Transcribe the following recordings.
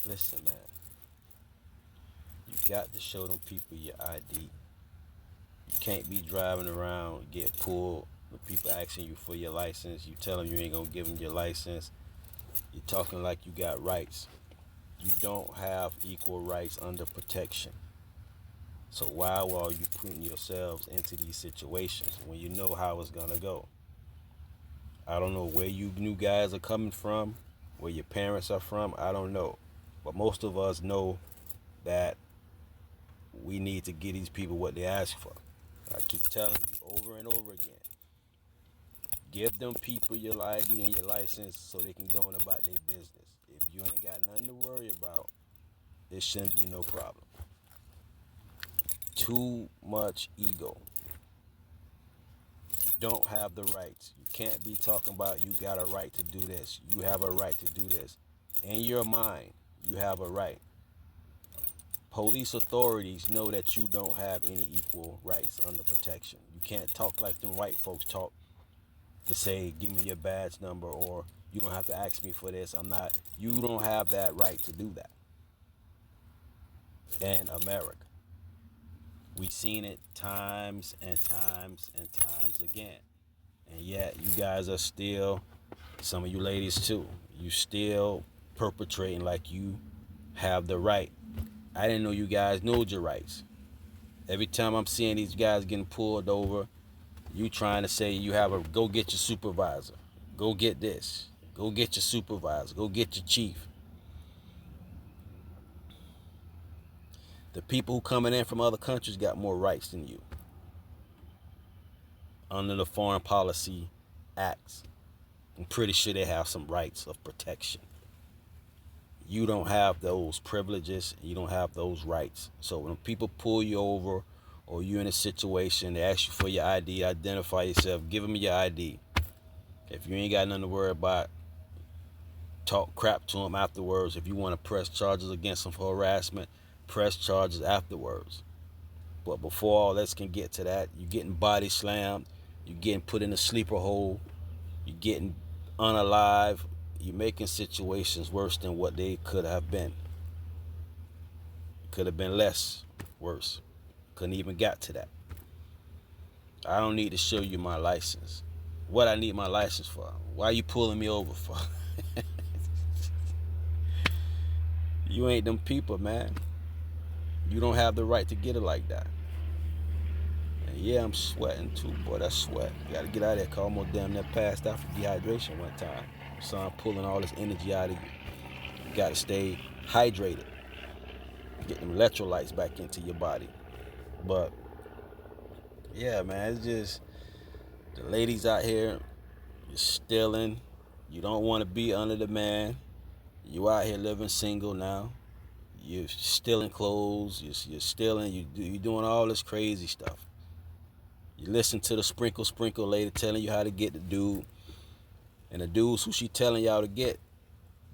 Listen, man, you got to show them people your ID. You can't be driving around, get pulled, the people asking you for your license. You tell them you ain't gonna give them your license. You're talking like you got rights. You don't have equal rights under protection. So why are you putting yourselves into these situations when you know how it's gonna go? I don't know where you new guys are coming from, where your parents are from. I don't know, but most of us know that we need to give these people what they ask for. I keep telling you over and over again. Give them people your ID and your license so they can go on about their business. If you ain't got nothing to worry about, it shouldn't be no problem. Too much ego. You don't have the rights. You can't be talking about you got a right to do this. You have a right to do this. In your mind, you have a right. Police authorities know that you don't have any equal rights under protection. You can't talk like them white folks talk to say, give me your badge number, or you don't have to ask me for this. You don't have that right to do that. In America, we've seen it times and times and times again. And yet, you guys are still, some of you ladies too, you still perpetrating like you have the right. I didn't know you guys know your rights. Every time I'm seeing these guys getting pulled over, you trying to say you have a go get your supervisor, go get this, go get your supervisor, go get your chief. The people who coming in from other countries got more rights than you under the foreign policy acts. I'm pretty sure they have some rights of protection. You don't have those privileges. You don't have those rights. So when people pull you over or you're in a situation, they ask you for your ID, identify yourself, give them your ID. If you ain't got nothing to worry about, talk crap to them afterwards. If you want to press charges against them for harassment, press charges afterwards. But before all this can get to that, you're getting body slammed, you're getting put in a sleeper hole, you're getting unalive, you're making situations worse than what they could have been. Could have been less worse. Couldn't even got to that. I don't need to show you my license. What I need my license for? Why are you pulling me over for? You ain't them people, man. You don't have the right to get it like that. And yeah, I'm sweating too, boy. That's sweat. You gotta get out of there, cause I almost damn near passed out from dehydration one time. So I'm pulling all this energy out of you. You gotta stay hydrated. Get them electrolytes back into your body. But yeah, man, it's just the ladies out here, you're stealing. You don't want to be under the man. You out here living single now. You're stealing clothes. You're stealing. You're doing all this crazy stuff. You listen to the sprinkle lady telling you how to get the dude, and the dudes who she telling y'all to get,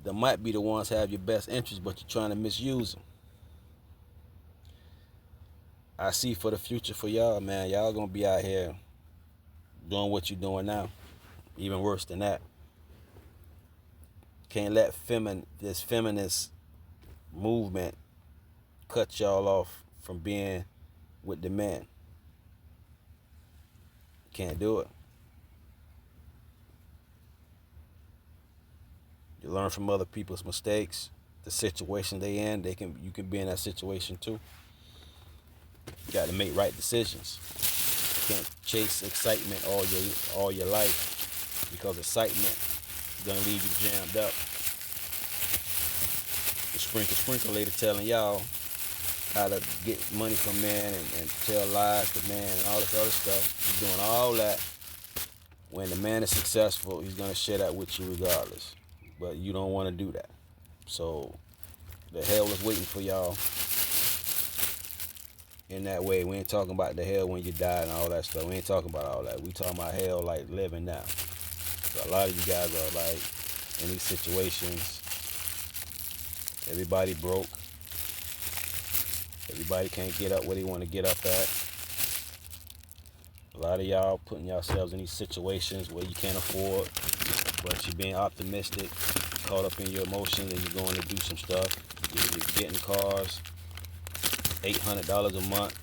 they might be the ones have your best interest, but you're trying to misuse them. I see for the future for y'all, man. Y'all gonna be out here doing what you're doing now, even worse than that. Can't let this feminist movement cut y'all off from being with the men. Can't do it. You learn from other people's mistakes, the situation they in. You can be in that situation too. You got to make right decisions. You can't chase excitement all your life, because excitement is gonna leave you jammed up. The sprinkle lady telling y'all how to get money from men and tell lies to men and all this other stuff. You're doing all that. When the man is successful, he's gonna share that with you regardless. But you don't want to do that. So the hell is waiting for y'all in that way. We ain't talking about the hell when you die and all that stuff. We ain't talking about all that. We talking about hell like living now. So a lot of you guys are like in these situations. Everybody broke. Everybody can't get up where they want to get up at. A lot of y'all putting yourselves in these situations where you can't afford, but you're being optimistic. caught up in your emotions and you're going to do some stuff. You're getting cars, $800 a month.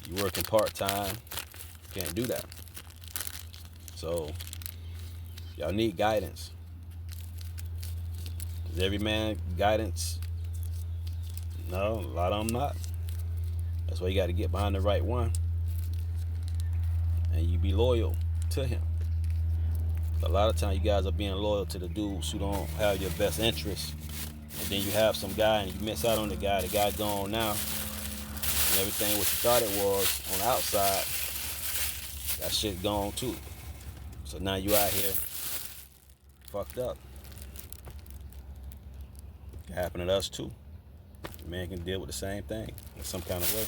You're working part-time. You can't do that. So y'all need guidance. Is every man guidance? No, a lot of them not. That's why you got to get behind the right one. And you be loyal to him. A lot of times you guys are being loyal to the dudes who don't have your best interests. And then you have some guy and you miss out on the guy gone now. And everything what you thought it was on the outside, that shit gone too. So now you out here fucked up. It can happen to us too. The man can deal with the same thing in some kind of way.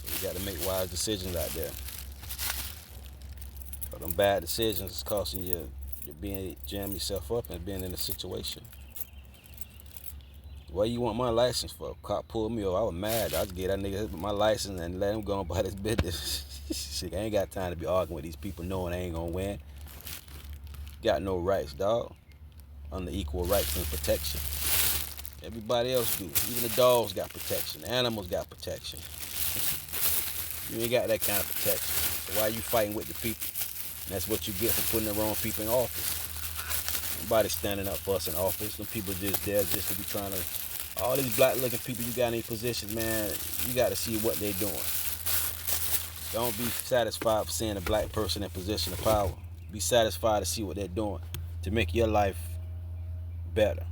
So you got to make wise decisions out there. But them bad decisions is costing you being jamming yourself up and being in a situation. What you want my license for? Cop pulled me over. I was mad. I just gave that nigga my license and let him go about his business. Shit, I ain't got time to be arguing with these people knowing I ain't gonna win. Got no rights, dog. Under equal rights and protection. Everybody else do. Even the dogs got protection. The animals got protection. You ain't got that kind of protection. So why you fighting with the people? And that's what you get for putting the wrong people in office. Nobody standing up for us in office. Some people just there just to be trying to. All these black-looking people you got in these positions, man, you got to see what they're doing. Don't be satisfied with seeing a black person in position of power. Be satisfied to see what they're doing to make your life better.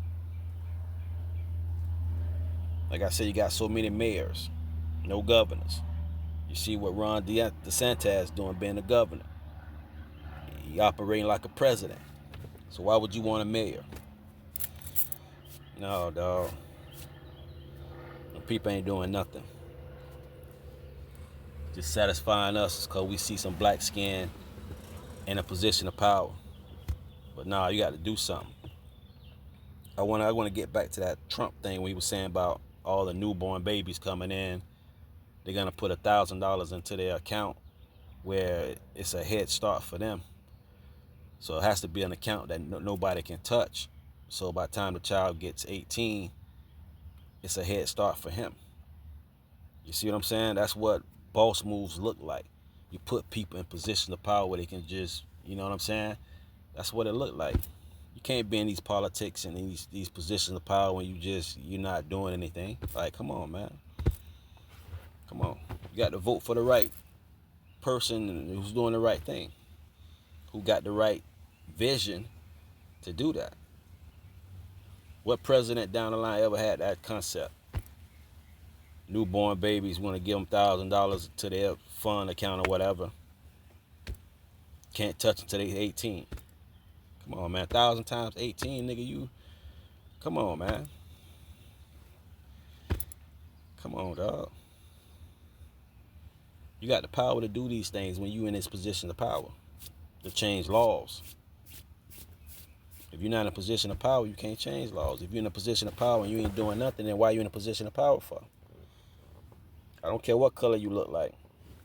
Like I said, you got so many mayors, no governors. You see what Ron DeSantis doing being a governor. He operating like a president. So why would you want a mayor? No, dog. The people ain't doing nothing. Just satisfying us because we see some black skin in a position of power. But nah, you got to do something. I want to get back to that Trump thing when he was saying about all the newborn babies coming in. They're going to put $1,000 into their account where it's a head start for them. So it has to be an account that nobody can touch. So by the time the child gets 18, it's a head start for him. You see what I'm saying? That's what boss moves look like. You put people in position of power where they can just, you know what I'm saying? That's what it looked like. You can't be in these politics and these positions of power when you're not doing anything. Like, come on, man. Come on. You got to vote for the right person who's doing the right thing, who got the right vision to do that. What president down the line ever had that concept? Newborn babies want to give them $1,000 to their fund account or whatever. Can't touch them till they 18. Come on, man. 1,000 times 18, nigga. You. Come on, man. Come on, dog. You got the power to do these things when you in this position of power. To change laws. If you're not in a position of power, you can't change laws. If you're in a position of power and you ain't doing nothing, then why are you in a position of power for? I don't care what color you look like.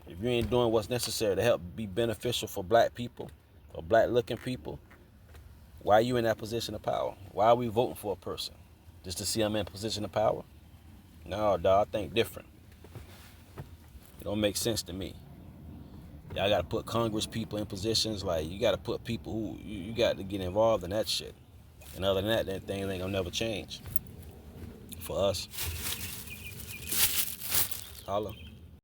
If you ain't doing what's necessary to help be beneficial for black people or black looking people, why are you in that position of power? Why are we voting for a person? Just to see them in a position of power? No, dog, I think different. It don't make sense to me. Y'all got to put Congress people in positions. Like, you got to put people who, you got to get involved in that shit. And other than that thing ain't gonna never change. For us. Holla.